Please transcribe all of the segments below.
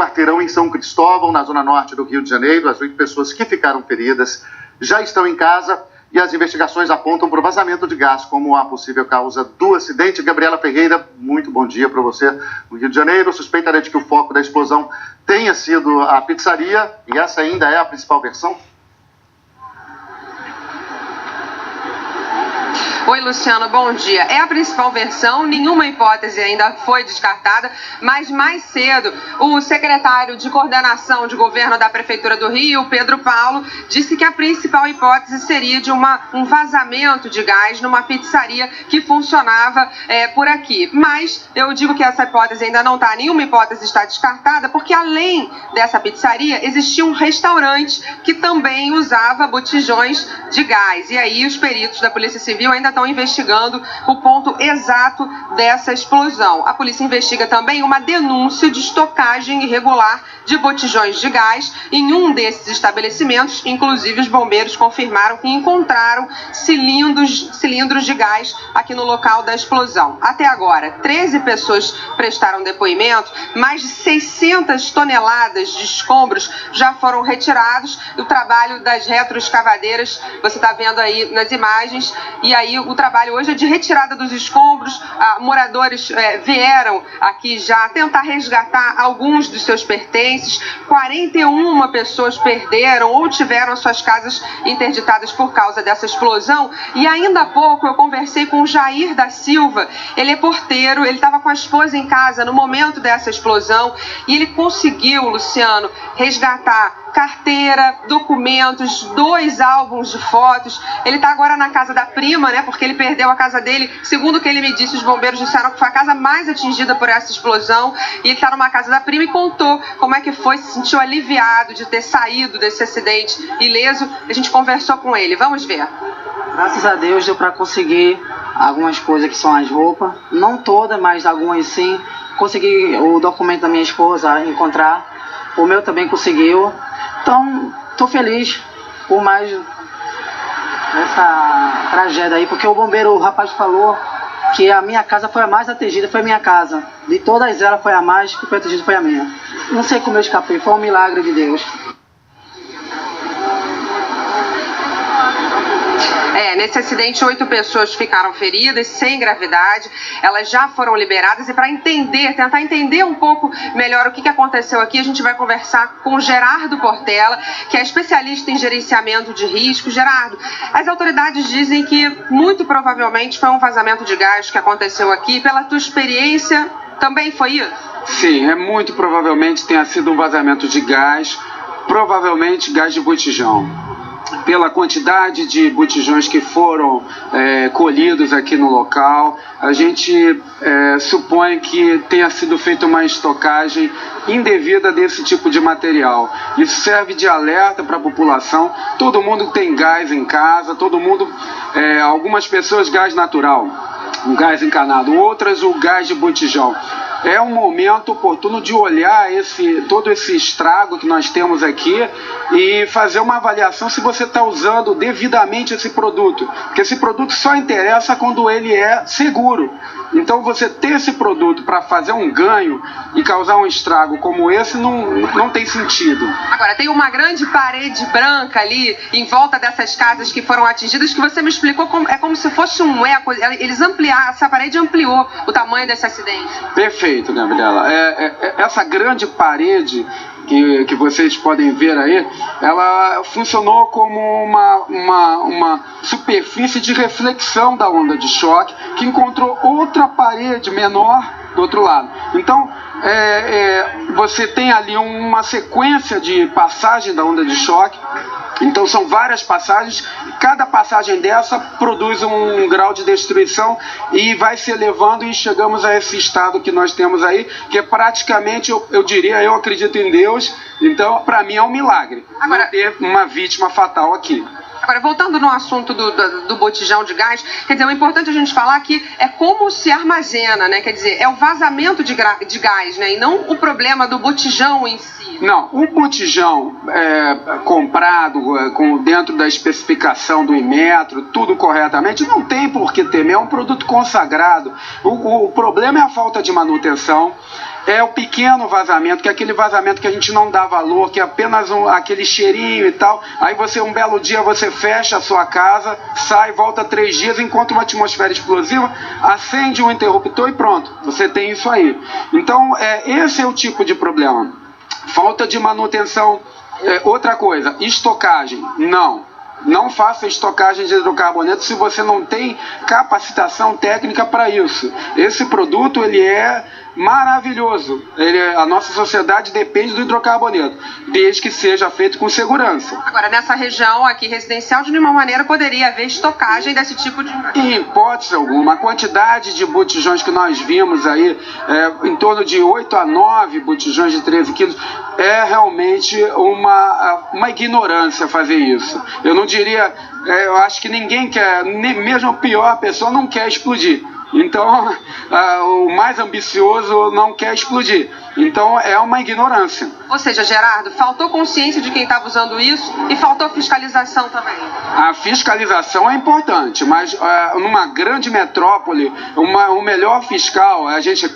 quarteirão em São Cristóvão, na zona norte do Rio de Janeiro. As 8 pessoas que ficaram feridas já estão em casa e as investigações apontam para o vazamento de gás como a possível causa do acidente. Gabriela Ferreira, muito bom dia para você no Rio de Janeiro. Suspeitaria de que o foco da explosão tenha sido a pizzaria e essa ainda é a principal versão? Oi, Luciano, bom dia. É a principal versão, nenhuma hipótese ainda foi descartada, mas mais cedo o secretário de coordenação de governo da Prefeitura do Rio, Pedro Paulo, disse que a principal hipótese seria de um vazamento de gás numa pizzaria que funcionava por aqui. Mas eu digo que essa hipótese ainda não está, nenhuma hipótese está descartada, porque além dessa pizzaria existia um restaurante que também usava botijões de gás. E aí os peritos da Polícia Civil ainda estão investigando o ponto exato dessa explosão. A polícia investiga também uma denúncia de estocagem irregular de botijões de gás em um desses estabelecimentos. Inclusive, os bombeiros confirmaram que encontraram cilindros de gás aqui no local da explosão. Até agora, 13 pessoas prestaram depoimento, mais de 600 toneladas de escombros já foram retirados. O trabalho das retroescavadeiras, você está vendo aí nas imagens, e aí o trabalho hoje é de retirada dos escombros. Moradores vieram aqui já tentar resgatar alguns dos seus pertences. 41 pessoas perderam ou tiveram suas casas interditadas por causa dessa explosão. E ainda há pouco eu conversei com o Jair da Silva. Ele é porteiro, ele estava com a esposa em casa no momento dessa explosão e ele conseguiu, Luciano, resgatar carteira, documentos, 2 álbuns de fotos. Ele está agora na casa da prima, né? Porque ele perdeu a casa dele. Segundo o que ele me disse, os bombeiros disseram que foi a casa mais atingida por essa explosão. E ele está numa casa da prima e contou como é que foi, se sentiu aliviado de ter saído desse acidente ileso. A gente conversou com ele. Vamos ver. Graças a Deus deu para conseguir algumas coisas que são as roupas. Não todas, mas algumas sim. Consegui o documento da minha esposa encontrar. O meu também conseguiu. Então, estou feliz por mais essa tragédia aí, porque o rapaz falou que a minha casa foi a mais atingida, foi a minha casa. De todas elas foi a mais que foi atingida, foi a minha. Não sei como eu escapei, foi um milagre de Deus. Nesse acidente, 8 pessoas ficaram feridas, sem gravidade. Elas já foram liberadas. E para tentar entender um pouco melhor o que aconteceu aqui, a gente vai conversar com o Gerardo Portela, que é especialista em gerenciamento de risco. Gerardo, as autoridades dizem que muito provavelmente foi um vazamento de gás que aconteceu aqui. Pela tua experiência, também foi isso? Sim, muito provavelmente tenha sido um vazamento de gás, provavelmente gás de botijão. Pela quantidade de botijões que foram colhidos aqui no local, a gente supõe que tenha sido feita uma estocagem indevida desse tipo de material. Isso serve de alerta para a população. Todo mundo tem gás em casa, algumas pessoas gás natural, um gás encanado, outras o gás de botijão. É um momento oportuno de olhar todo esse estrago que nós temos aqui e fazer uma avaliação se você está usando devidamente esse produto. Porque esse produto só interessa quando ele é seguro. Então você ter esse produto para fazer um ganho e causar um estrago como esse não tem sentido. Agora, tem uma grande parede branca ali em volta dessas casas que foram atingidas, que você me explicou como se fosse um eco. Essa parede ampliou o tamanho desse acidente. Perfeito, Gabriela. Essa grande parede que vocês podem ver aí, ela funcionou como uma superfície de reflexão da onda de choque que encontrou outra parede menor do outro lado. Então, você tem ali uma sequência de passagem da onda de choque. Então são várias passagens, cada passagem dessa produz um grau de destruição e vai se elevando e chegamos a esse estado que nós temos aí, que é praticamente, eu acredito em Deus, então para mim é um milagre não ter uma vítima fatal aqui. Agora, voltando no assunto do botijão de gás, quer dizer, o importante a gente falar que é como se armazena, né? Quer dizer, é o vazamento de gás, né? E não o problema do botijão em si. Não, o botijão comprado dentro da especificação do Inmetro, tudo corretamente, não tem por que temer, é um produto consagrado. O problema é a falta de manutenção. é o pequeno vazamento, que é aquele vazamento que a gente não dá valor, que é apenas aquele cheirinho e tal. Aí um belo dia, você fecha a sua casa, sai, volta 3 dias, encontra uma atmosfera explosiva, acende um interruptor e pronto, você tem isso aí. Então, esse é o tipo de problema. Falta de manutenção. Outra coisa, estocagem. Não faça estocagem de hidrocarboneto se você não tem capacitação técnica para isso. Esse produto, ele é maravilhoso. A nossa sociedade depende do hidrocarboneto, desde que seja feito com segurança. Agora, nessa região aqui residencial, de nenhuma maneira poderia haver estocagem desse tipo de... Em hipótese alguma. A quantidade de botijões que nós vimos aí, em torno de 8 a 9 botijões de 13 quilos, é realmente uma ignorância fazer isso. Eu não diria, eu acho que ninguém quer, mesmo a pior pessoa não quer explodir. Então, o mais ambicioso não quer explodir. Então, é uma ignorância. Ou seja, Gerardo, faltou consciência de quem estava usando isso e faltou fiscalização também. A fiscalização é importante, mas numa grande metrópole, o melhor fiscal, a gente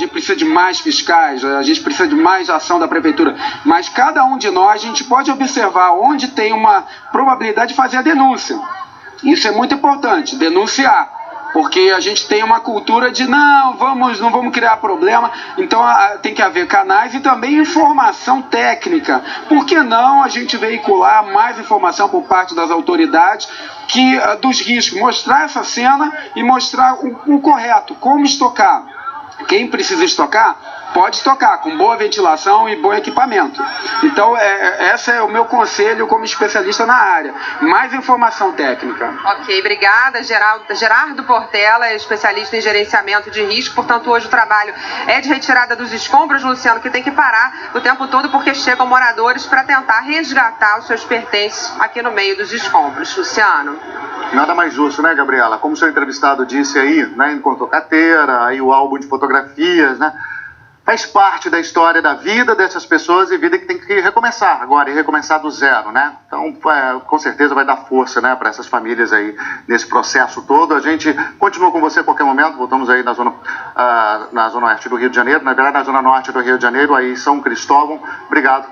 precisa de mais fiscais, a gente precisa de mais ação da prefeitura, mas cada um de nós, a gente pode observar onde tem uma probabilidade de fazer a denúncia. Isso é muito importante, denunciar. Porque a gente tem uma cultura de não vamos criar problema, então tem que haver canais e também informação técnica. Por que não a gente veicular mais informação por parte das autoridades dos riscos, mostrar essa cena e mostrar o correto, como estocar. Quem precisa estocar, pode estocar com boa ventilação e bom equipamento. Então, esse é o meu conselho como especialista na área. Mais informação técnica. Ok, obrigada. Gerardo Portela, especialista em gerenciamento de risco. Portanto, hoje o trabalho é de retirada dos escombros, Luciano, que tem que parar o tempo todo porque chegam moradores para tentar resgatar os seus pertences aqui no meio dos escombros. Luciano. Nada mais justo, né, Gabriela? Como o seu entrevistado disse aí, né, encontrou carteira, aí o álbum de fotografias, né? Faz parte da história da vida dessas pessoas e vida que tem que recomeçar agora, e recomeçar do zero, né? Então, com certeza vai dar força, né, para essas famílias aí nesse processo todo. A gente continua com você a qualquer momento, voltamos aí na zona oeste do Rio de Janeiro, na verdade na zona norte do Rio de Janeiro, aí São Cristóvão. Obrigado